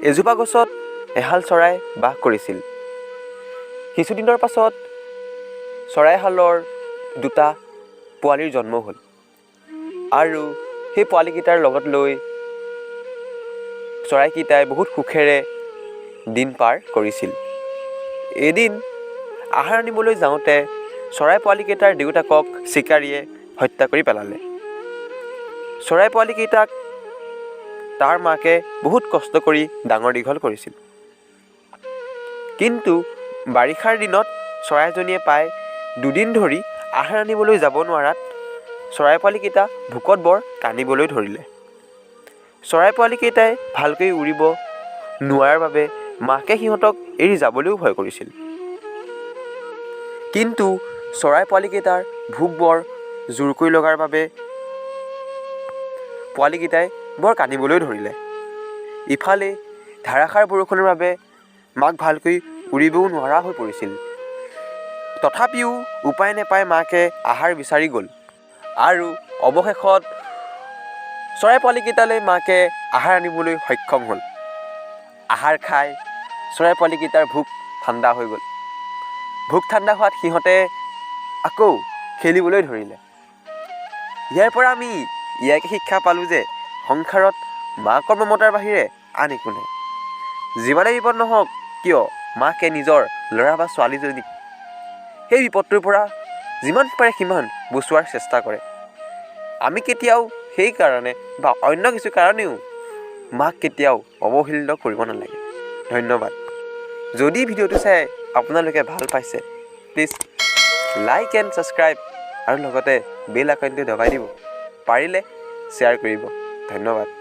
এজোপা গছত এহাল চৰাই বাস কৰিছিল। কিছুদিনৰ পাছত চৰাইহালৰ দুটা পোৱালিৰ জন্ম হ'ল আৰু সেই পোৱালিকেইটাৰ লগত লৈ চৰাইকেইটাই বহুত সুখেৰে দিন পাৰ কৰিছিল। এদিন আহাৰ আনিবলৈ যাওঁতে চৰাই পোৱালিকেইটাৰ দেউতাকক চিকাৰীয়ে হত্যা কৰি পেলালে। চৰাই পোৱালিকেইটাক তাৰ মাকে বহুত কষ্ট কৰি ডাঙৰ দীঘল কৰিছিল। কিন্তু বাৰিষাৰ দিনত চৰাইজনীয়ে প্ৰায় 2 দিন ধৰি আহাৰ আনিবলৈ যাব নোৱাৰাত চৰাই পোৱালিকেইটা ভোকত বৰ কান্দিবলৈ ধৰিলে। চৰাই পোৱালিকেইটাই ভালকৈ উৰিব নোৱাৰাৰ বাবে মাকে সিহঁতক এৰি যাবলৈও ভয় কৰিছিল। কিন্তু চৰাই পোৱালিকেইটাৰ ভোক বৰ জোৰকৈ লগাৰ বাবে পোৱালিকেইটাই বৰ কান্দিবলৈ ধৰিলে। ইফালে ধাৰাসাৰ বৰষুণৰ বাবে মাক ভালকৈ উৰিবও নোৱাৰা হৈ পৰিছিল। তথাপিও উপায় নাপাই মাকে আহাৰ বিচাৰি গ'ল আৰু অৱশেষত চৰাই পোৱালিকেইটালৈ মাকে আহাৰ আনিবলৈ সক্ষম হ'ল। আহাৰ খাই চৰাই পোৱালিকেইটাৰ ভোক ঠাণ্ডা হৈ গ'ল। ভোক ঠাণ্ডা হোৱাত সিহঁতে আকৌ খেলিবলৈ ধৰিলে। ইয়াৰ পৰা আমি ইয়াকে শিক্ষা পালোঁ যে সংসাৰত মাকৰ মমতাৰ বাহিৰে আন একো নাই। যিমানে বিপদ নহওক কিয় মাকে নিজৰ ল'ৰা বা ছোৱালীজনীক সেই বিপদটোৰ পৰা যিমান পাৰে সিমান বচোৱাৰ চেষ্টা কৰে। আমি কেতিয়াও সেইকাৰণে বা অন্য কিছু কাৰণেও মাক কেতিয়াও অৱহেলিত কৰিব নালাগে। ধন্যবাদ। যদি ভিডিঅ'টো চাই আপোনালোকে ভাল পাইছে প্লিজ লাইক এণ্ড ছাবস্ক্ৰাইব আৰু লগতে বেল আইকনটো দবাই দিব। পাৰিলে শ্বেয়াৰ কৰিব। ধন্যবাদ।